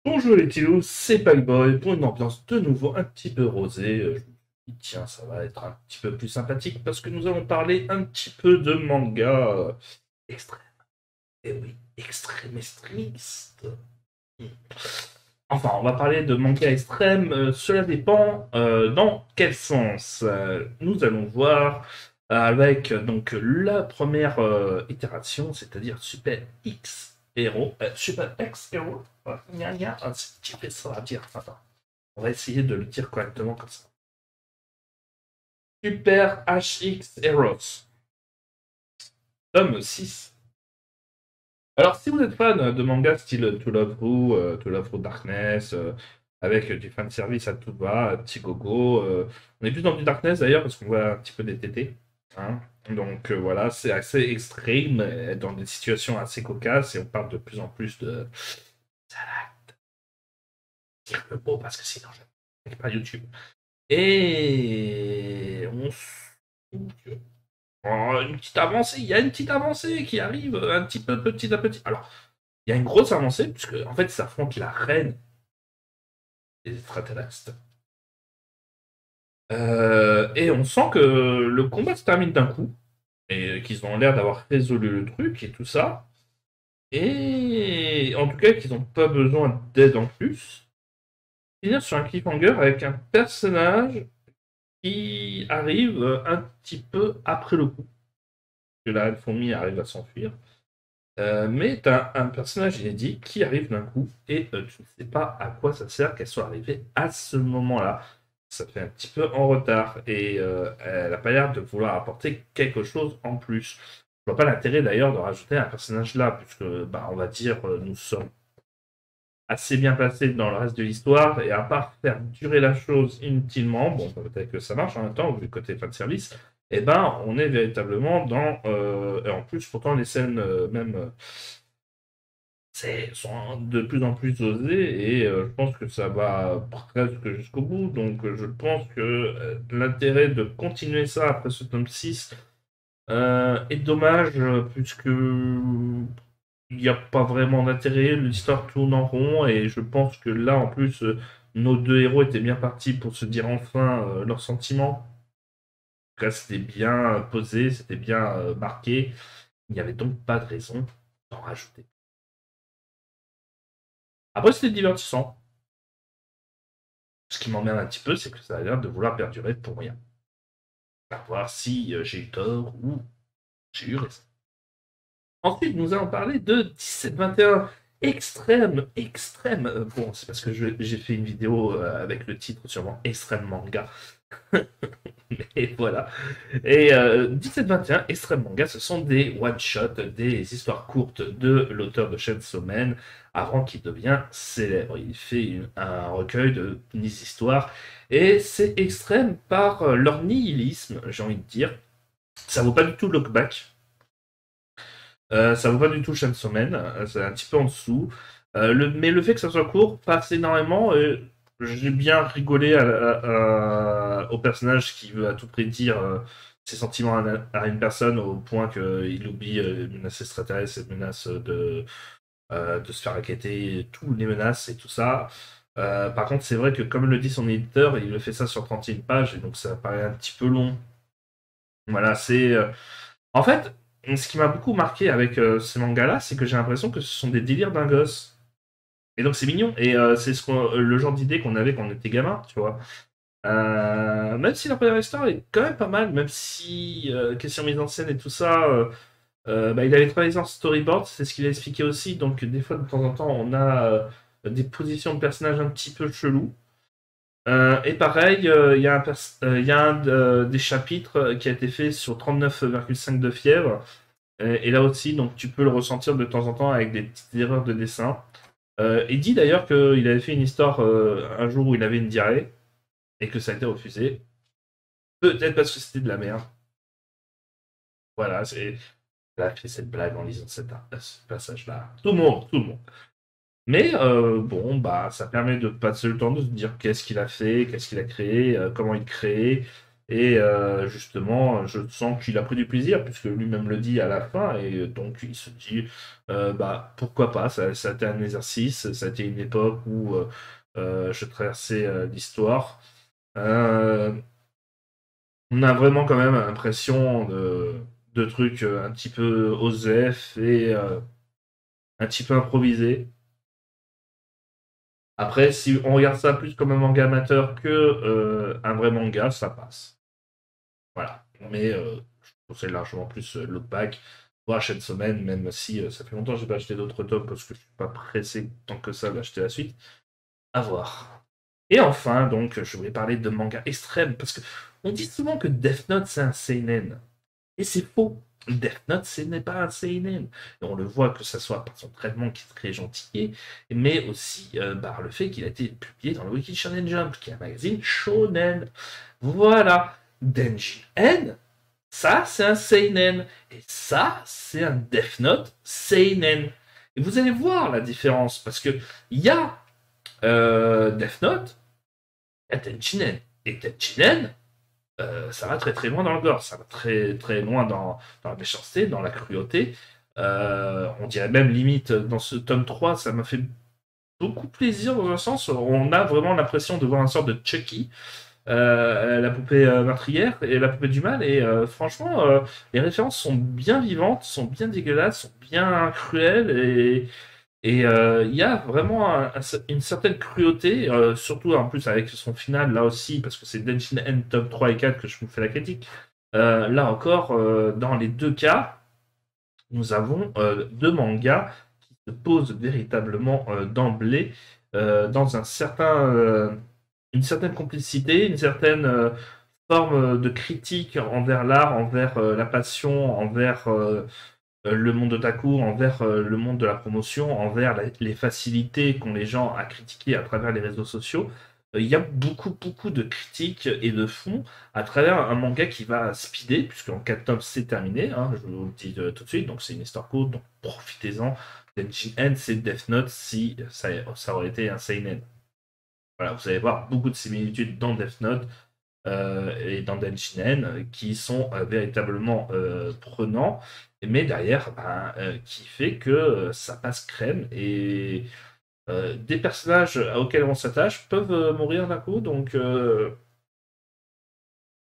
Bonjour les Tilous, c'est Packboy pour une ambiance de nouveau un petit peu rosée. Je me suis dit, tiens, ça va être un petit peu plus sympathique parce que nous allons parler un petit peu de manga extrême. Et oui, extrémiste. Enfin, on va parler de manga extrême. Cela dépend dans quel sens. Nous allons voir avec donc la première itération, c'est-à-dire Super X Hero. Super X Hero. C'est tiré ça à dire. Attends. On va essayer de le dire correctement comme ça. Super HX Heroes. Tome 6. Alors, si vous êtes fan de manga style To Love Ru Darkness, avec du fanservice à tout va, petit gogo, on est plus dans du Darkness d'ailleurs, parce qu'on voit un petit peu des tétés. Hein. Donc voilà, c'est assez extrême, dans des situations assez cocasses, et on parle de plus en plus de. Dire le mot, parce que sinon je ne pas YouTube. Et on. Oh, une petite avancée, il y a une petite avancée qui arrive un petit peu petit à petit. Alors, il y a une grosse avancée, puisque en fait, ça affronte la reine des extraterrestres. Et on sent que le combat se termine d'un coup, et qu'ils ont l'air d'avoir résolu le truc et tout ça. Et en tout cas, qu'ils n'ont pas besoin d'aide en plus. Finir sur un cliffhanger avec un personnage qui arrive un petit peu après le coup. Que la reine fourmi arrive à s'enfuir. Mais tu as un personnage inédit qui arrive d'un coup et tu ne sais pas à quoi ça sert qu'elle soit arrivée à ce moment-là. Ça fait un petit peu en retard et elle n'a pas l'air de vouloir apporter quelque chose en plus. Je vois pas l'intérêt d'ailleurs de rajouter un personnage là, puisque bah, on va dire nous sommes assez bien placés dans le reste de l'histoire et à part faire durer la chose inutilement, bon peut-être que ça marche en même temps vu le côté fan service, et ben on est véritablement dans et en plus pourtant les scènes même sont de plus en plus osées et je pense que ça va presque jusqu'au bout. Donc je pense que l'intérêt de continuer ça après ce tome 6 est dommage puisque il n'y a pas vraiment d'intérêt, l'histoire tourne en rond et je pense que là en plus nos deux héros étaient bien partis pour se dire enfin leurs sentiments. En tout cas, c'était bien posé, c'était bien marqué. Il n'y avait donc pas de raison d'en rajouter. Après, c'était divertissant. Ce qui m'emmerde un petit peu, c'est que ça a l'air de vouloir perdurer pour rien. À voir si j'ai eu tort ou j'ai eu raison. Ensuite, nous allons parler de 17-21. Extrême. Bon, c'est parce que j'ai fait une vidéo avec le titre sûrement Extrême Manga. Et voilà. Et 17-21, Extrême Manga, ce sont des one-shots, des histoires courtes de l'auteur de Chainsaw Man avant qu'il devienne célèbre. Il fait un recueil de histoires et c'est extrême par leur nihilisme, j'ai envie de dire. Ça vaut pas du tout Lockback. Ça vaut pas du tout Chainsaw Man, c'est un petit peu en dessous. Mais le fait que ça soit court passe énormément. J'ai bien rigolé au personnage qui veut à tout prix dire ses sentiments à une personne au point qu'il oublie une menace extraterrestre et une menace de se faire raqueter, tous les menaces et tout ça. Par contre, c'est vrai que comme le dit son éditeur, il le fait ça sur 31 pages et donc ça paraît un petit peu long. Voilà, c'est. En fait, ce qui m'a beaucoup marqué avec ces mangas-là, c'est que j'ai l'impression que ce sont des délires d'un gosse. Et donc c'est mignon. Et c'est le genre d'idée qu'on avait quand on était gamin, tu vois. Même si la première histoire est quand même pas mal, même si question mise en scène et tout ça, bah, il avait travaillé en storyboard, c'est ce qu'il a expliqué aussi. Donc des fois, de temps en temps, on a des positions de personnages un petit peu chelous. Et pareil, il y a des chapitres qui a été fait sur 39,5 de fièvre. Et là aussi, donc tu peux le ressentir de temps en temps avec des petites erreurs de dessin. Il dit d'ailleurs qu'il avait fait une histoire un jour où il avait une diarrhée et que ça a été refusé. Peut-être parce que c'était de la merde. Voilà, c'est. Là, fait cette blague en lisant ce passage-là. Tout le monde. Mais bon, bah, ça permet de passer le temps de se dire qu'est-ce qu'il a fait, qu'est-ce qu'il a créé, comment il crée. Et justement, je sens qu'il a pris du plaisir, puisque lui-même le dit à la fin, et donc il se dit, bah, pourquoi pas, ça a été un exercice, ça a été une époque où je traversais l'histoire. Euh, on a vraiment quand même l'impression de trucs un petit peu OSEF et un petit peu improvisés. Après, si on regarde ça plus comme un manga amateur que un vrai manga, ça passe. Voilà. Mais je conseille largement plus Lookback, voire Chainsaw Man, même si ça fait longtemps que j'ai pas acheté d'autres tomes parce que je suis pas pressé tant que ça d'acheter la suite. À voir. Et enfin, donc, je voulais parler de manga extrême parce que on dit souvent que Death Note c'est un seinen. Et c'est faux. Death Note, ce n'est pas un seinen. Et on le voit que ce soit par son traitement qui est très gentil, mais aussi par le fait qu'il a été publié dans le Wiki Shonen Jump, qui est un magazine shonen. Voilà. Denji N, ça c'est un seinen. Et ça, c'est un Death Note seinen. Et vous allez voir la différence, parce que il y a Death Note, il y a Tenchinen. Et Tenchinen, ça va très très loin dans le gore, ça va très très loin dans la méchanceté, dans la cruauté. On dirait même limite dans ce tome 3, ça m'a fait beaucoup plaisir dans un sens. On a vraiment l'impression de voir une sorte de Chucky, la poupée meurtrière et la poupée du mal. Et franchement, les références sont bien vivantes, sont bien dégueulasses, sont bien cruelles et il y a vraiment une certaine cruauté, surtout en plus avec son final là aussi, parce que c'est Denshin N top 3 et 4 que je vous fais la critique. Là encore, dans les deux cas, nous avons deux mangas qui se posent véritablement d'emblée dans une certaine complicité, une certaine forme de critique envers l'art, envers la passion, envers le monde otaku, envers le monde de la promotion, envers les facilités qu'ont les gens à critiquer à travers les réseaux sociaux. Il y a beaucoup, beaucoup de critiques et de fond à travers un manga qui va speeder, puisque en 4 tomes c'est terminé, hein, je vous le dis tout de suite, donc c'est une histoire courte, donc profitez-en. Denshin End, c'est Death Note si ça aurait été un Seinen. Voilà, vous allez voir beaucoup de similitudes dans Death Note, et dans Denshinen qui sont véritablement prenants, mais derrière, ben, qui fait que ça passe crème et des personnages auxquels on s'attache peuvent mourir d'un coup, donc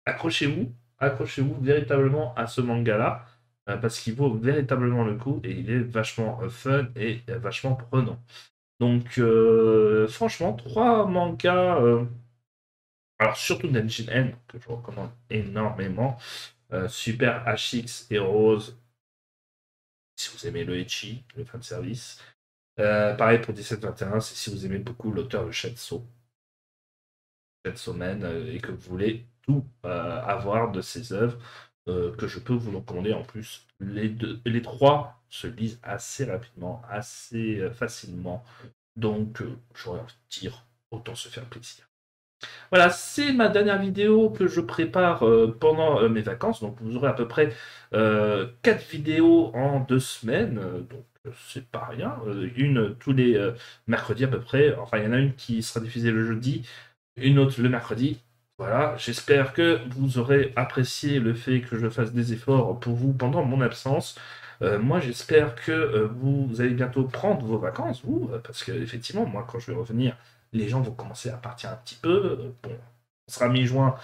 accrochez-vous, accrochez-vous véritablement à ce manga-là, parce qu'il vaut véritablement le coup et il est vachement fun et vachement prenant. Donc franchement, trois mangas. Alors, surtout Denshin N, que je recommande énormément. Super HX et Rose, si vous aimez le Ecchi, le fanservice. Pareil pour 1721, c'est si vous aimez beaucoup l'auteur de Chainsaw Man, et que vous voulez tout avoir de ses œuvres, que je peux vous recommander en plus. Les trois se lisent assez rapidement, assez facilement. Donc, j'aurais envie de dire, autant se faire plaisir. Voilà, c'est ma dernière vidéo que je prépare pendant mes vacances. Donc vous aurez à peu près 4 vidéos en 2 semaines. Donc c'est pas rien. Une tous les mercredis à peu près. Enfin, il y en a une qui sera diffusée le jeudi, une autre le mercredi. Voilà, j'espère que vous aurez apprécié le fait que je fasse des efforts pour vous pendant mon absence. Moi, j'espère que vous allez bientôt prendre vos vacances, vous, parce que effectivement, moi, quand je vais revenir, les gens vont commencer à partir un petit peu. Bon, on sera mi-juin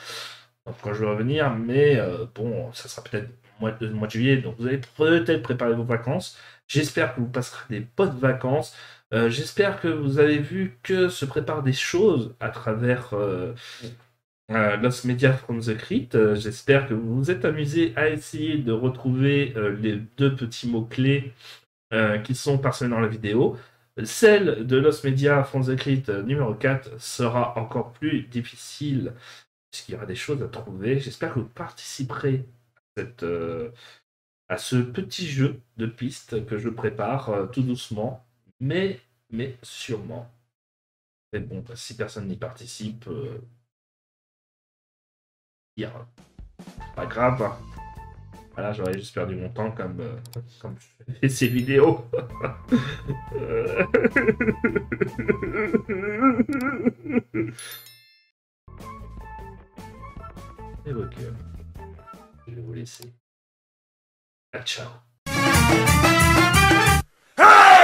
quand je vais revenir, mais bon, ça sera peut-être le mois de juillet, donc vous allez peut-être préparer vos vacances. J'espère que vous passerez des bonnes vacances. J'espère que vous avez vu que se préparent des choses à travers Lost Media from the Crypt. J'espère que vous vous êtes amusé à essayer de retrouver les deux petits mots-clés qui sont parsemés dans la vidéo. Celle de Lost Media from the Crypt numéro 4 sera encore plus difficile puisqu'il y aura des choses à trouver. J'espère que vous participerez à ce petit jeu de pistes que je prépare tout doucement, mais sûrement. Mais bon, si personne n'y participe, pas grave. Voilà, j'aurais juste perdu mon temps comme je fais ces vidéos. et recul. Je vais vous laisser. Ciao. Hey!